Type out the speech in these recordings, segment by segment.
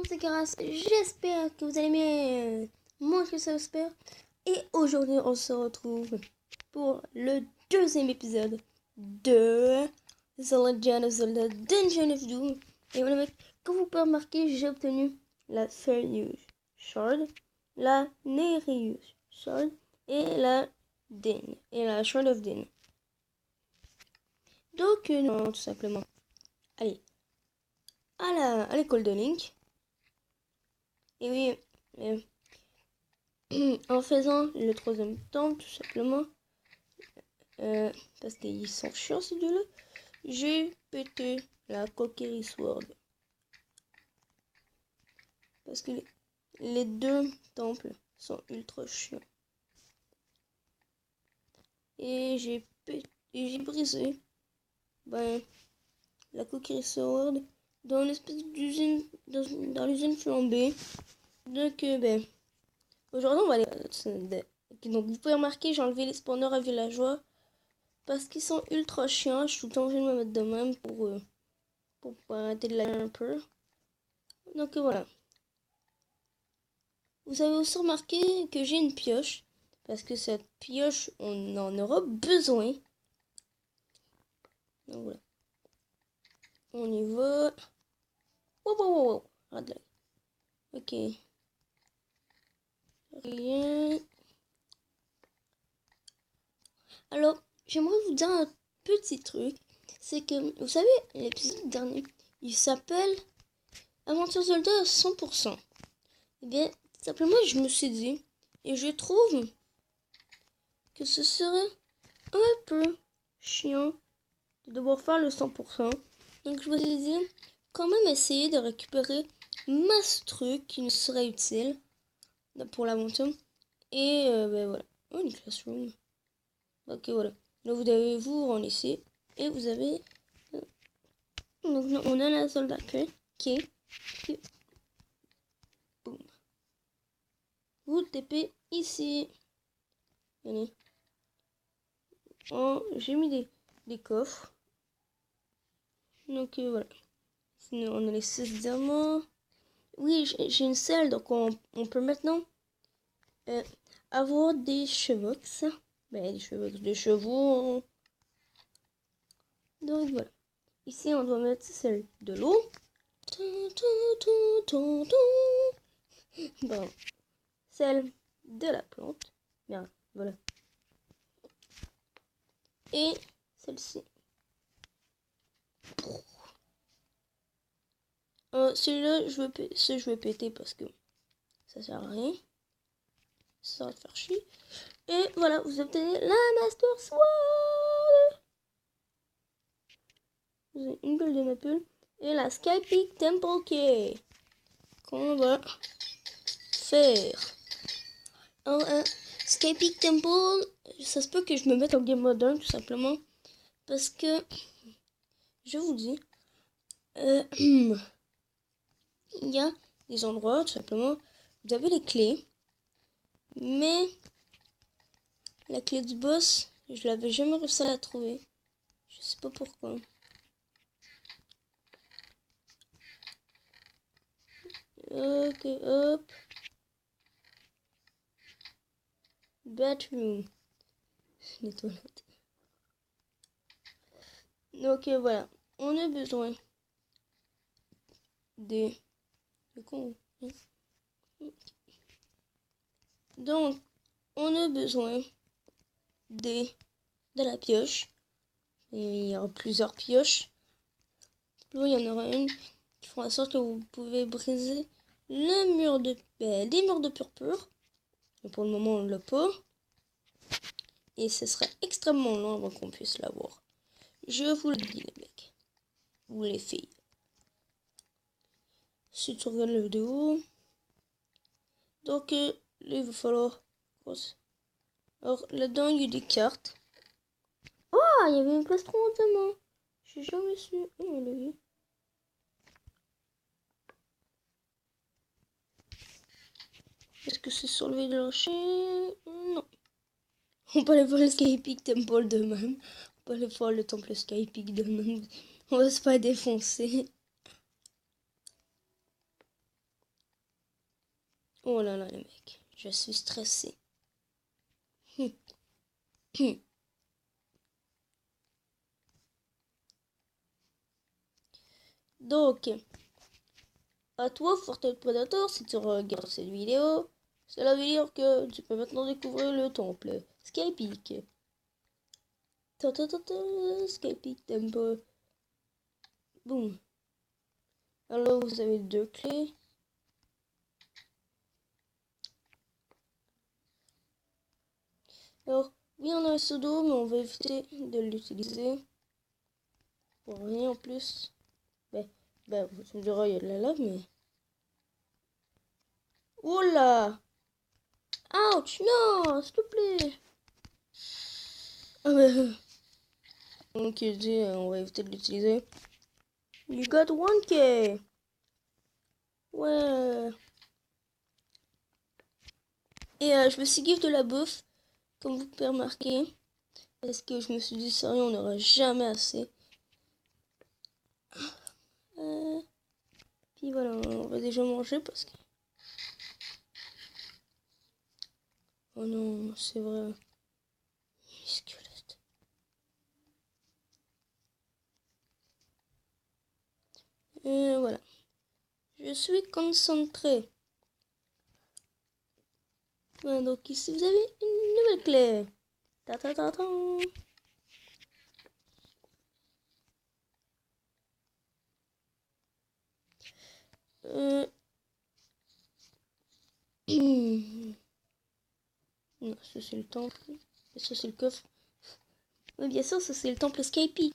monde, c'est Caras. J'espère que vous allez bien. Moi, que ça j'espère. Et aujourd'hui, on se retrouve pour le deuxième épisode de The Legend of Zelda Dungeon of Doom. Et voilà, mec, comme vous pouvez remarquer, j'ai obtenu la Ferius Shard, la Nereus Shard et la Din. Et la Shard of Din. Donc, non, tout simplement. Allez. À l'école de Link. Et oui, en faisant le troisième temple, tout simplement, parce qu'ils sont chiants ces deux-là, j'ai pété la Kokiri Sword. Parce que les deux temples sont ultra chiants. Et j'ai brisé la Kokiri Sword dans l'espèce d'usine, dans l'usine flambée. Donc, aujourd'hui, on va aller... Donc, vous pouvez remarquer, j'ai enlevé les spawners à villageois. Parce qu'ils sont ultra chiants. Je suis tout le temps obligée de me mettre de même pour pouvoir arrêter de l'air un peu. Donc, voilà. Vous avez aussi remarqué que j'ai une pioche. Parce que cette pioche, on en aura besoin. Donc, voilà. On y va. Wow. Arrête là. Ok. Rien. Alors, j'aimerais vous dire un petit truc. C'est que, vous savez, l'épisode dernier, il s'appelle Aventure Zelda à 100%. Eh bien, simplement, je me suis dit, et je trouve que ce serait un peu chiant de devoir faire le 100%. Donc, je me suis dit, quand même essayer de récupérer masse trucs qui nous seraient utiles pour l'aventure. Et, voilà. Oh, une classroom. Ok, voilà. Là, vous devez vous rendre ici. Et vous avez... Donc, là, on a la soldat qui boum. Vous TP ici. Allez. Oh, j'ai mis des coffres. Donc, voilà. Sinon, on a les 6 diamants. Oui, j'ai une selle. Donc, on peut maintenant avoir des chevaux. Des chevaux. Donc, voilà. Ici, on doit mettre celle de l'eau. Bon. Celle de la plante. Bien, voilà. Et celle-ci. Celui-là, je vais péter parce que ça sert à rien. Ça va te faire chier. Et voilà, vous obtenez la Master Sword. Vous avez une bulle de maple. Et la Sky Peak Temple Key. Qu'on va faire. Alors, Sky Peak Temple, ça se peut que je me mette en game mode 1 tout simplement. Parce que, je vous dis, il y a des endroits, tout simplement, vous avez les clés. Mais la clé du boss, je l'avais jamais réussi à la trouver. Je sais pas pourquoi. Ok, hop. Bathroom. Les toilettes. Donc voilà. On a besoin des... Donc, on a besoin de la pioche. Et il y aura plusieurs pioches. Là, il y en aura une qui fera en sorte que vous pouvez briser le mur de... les murs de purpure. Mais pour le moment, on ne l'a pas. Et ce serait extrêmement long avant qu'on puisse l'avoir. Je vous le dis, les mecs. Ou les filles. Si tu regardes la vidéo. Donc, là, il va falloir... Alors, là-dedans, il y a des cartes. Oh, il y avait une plastron notamment. J'ai jamais su. Oh, on l'a vu. Est-ce que c'est sur le Village? Non. On peut aller voir le Sky Peak Temple de même. On peut aller voir le temple Sky Peak de même. On va se pas défoncer. Oh là là, les mecs, je suis stressé. Donc, à toi, Fortnite Predator, si tu regardes cette vidéo, cela veut dire que tu peux maintenant découvrir le temple Skypeak. Skypeak Temple. Boum. Alors, vous avez 2 clés. Alors, oui, on a un pseudo, mais on va éviter de l'utiliser. Pour rien en plus. Ben, vous me direz, il y a de la lave, mais... Oh là! Ouch! Non! S'il te plaît! Ah ben... Ok, on va éviter de l'utiliser. You got 1K! Ouais! Et je me suis give de la bouffe, comme vous pouvez remarquer. Parce que je me suis dit, sérieux, on n'aura jamais assez. Puis voilà, on va déjà manger parce que... Oh non, c'est vrai. Squelette. Et voilà. Je suis concentré. Voilà, donc ici, vous avez une nouvelle clé. Ta ta ta ta. Non, ça c'est le temple. Et ça c'est le coffre. Oui, bien sûr, ça c'est le temple Skype.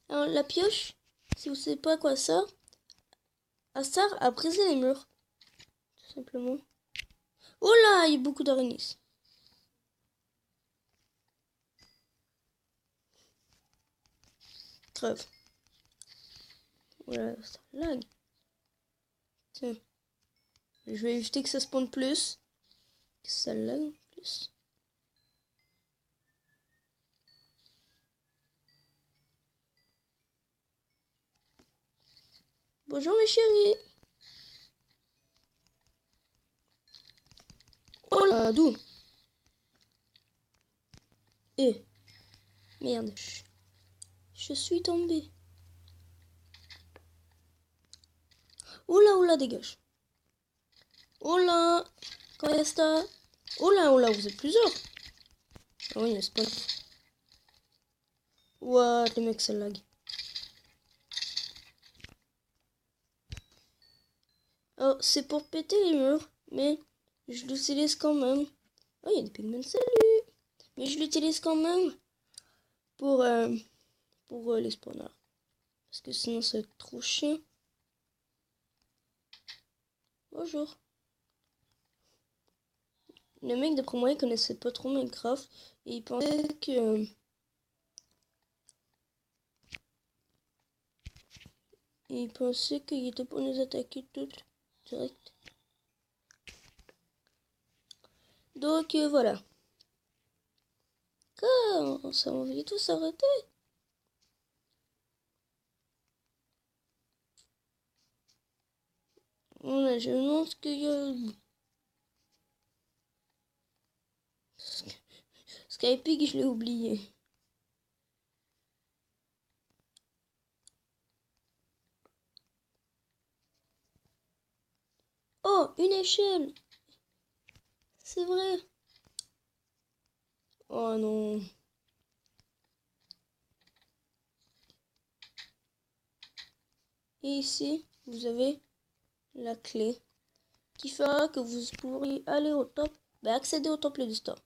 Alors, la pioche, si vous savez pas à quoi ça sert, elle sert à briser les murs. Tout simplement. Oh là, il y a beaucoup d'araignées. Crève. Voilà, ça lag. Tiens. Je vais éviter que ça spawn plus. Que ça lag plus. Bonjour mes chéris. Oh là, d'où? Eh, merde. Je suis tombé. Oh là, dégage. Oh là, quand est-ce que... Oh là, vous êtes plusieurs. Ah oui, il y a spawn. What, les mecs, ça lag. Alors, c'est pour péter les murs, mais je l'utilise quand même. Oh, il y a des pigments, salut! Mais je l'utilise quand même pour, les spawners. Parce que sinon, ça va être trop chiant. Bonjour. Le mec, d'après moi, il connaissait pas trop Minecraft. Et il pensait que... il pensait qu'il était pour nous attaquer toutes direct. Donc, voilà. Quand ça va tout s'arrêter. Voilà, je me demande ce qu'il y a... Skypeig, je l'ai oublié. Oh, une échelle! C'est vrai! Oh non! Et ici, vous avez la clé qui fera que vous pourrez aller au top, accéder au temple du store.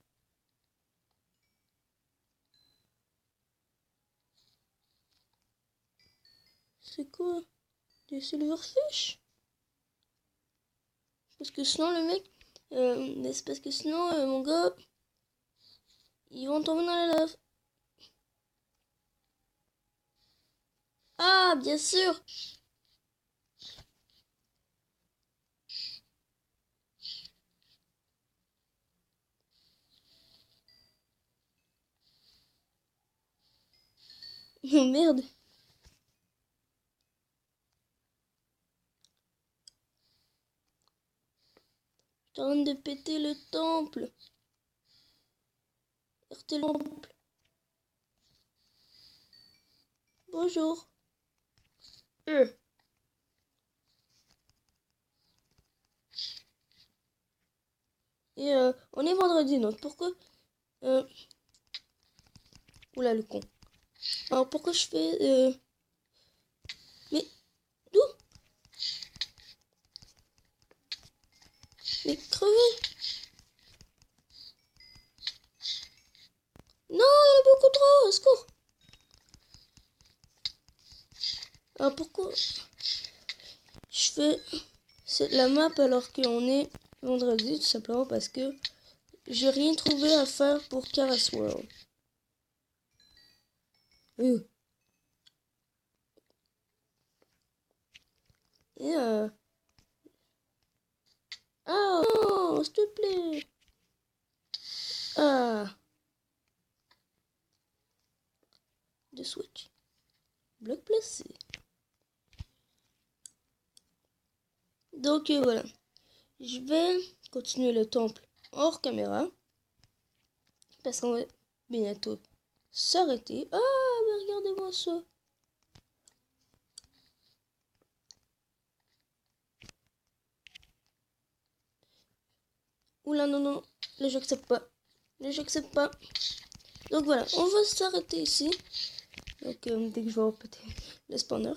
C'est quoi? Des silverfish? Parce que sinon le mec, c'est parce que sinon mon gars, ils vont tomber dans la lave. Ah, bien sûr! Merde! de péter le temple. RT le temple. Bonjour. Et on est vendredi, donc pourquoi... Oula, le con. Alors pourquoi je fais... Mais... D'où? Mais crevez! Non, il y en a beaucoup trop, au secours! Alors pourquoi je fais la map alors qu'on est vendredi? Tout simplement parce que j'ai rien trouvé à faire pour Karas World. Et ah non, s'il te plaît. Ah. De switch. Bloc placé. Donc voilà. Je vais continuer le temple hors caméra. Parce qu'on va bientôt s'arrêter. Ah, mais regardez-moi ça. Oula, non, non. Là, j'accepte pas. Là, j'accepte pas. Donc voilà, on va s'arrêter ici. Donc dès que je vais péter le spawner.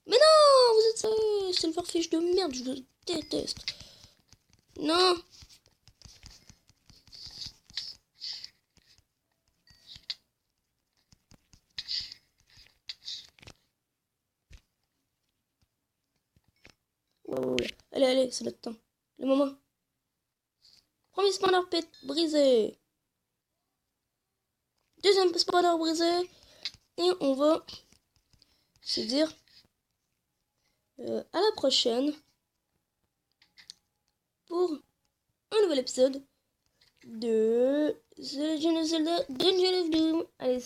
Mais non, vous êtes silverfish de merde, je vous déteste. Non. Oh, allez, allez, c'est le temps. Le moment. Premier spawner brisé. Deuxième spawner brisé. Et on va se dire à la prochaine pour un nouvel épisode de The Legend of Zelda Dungeon of Doom. Allez,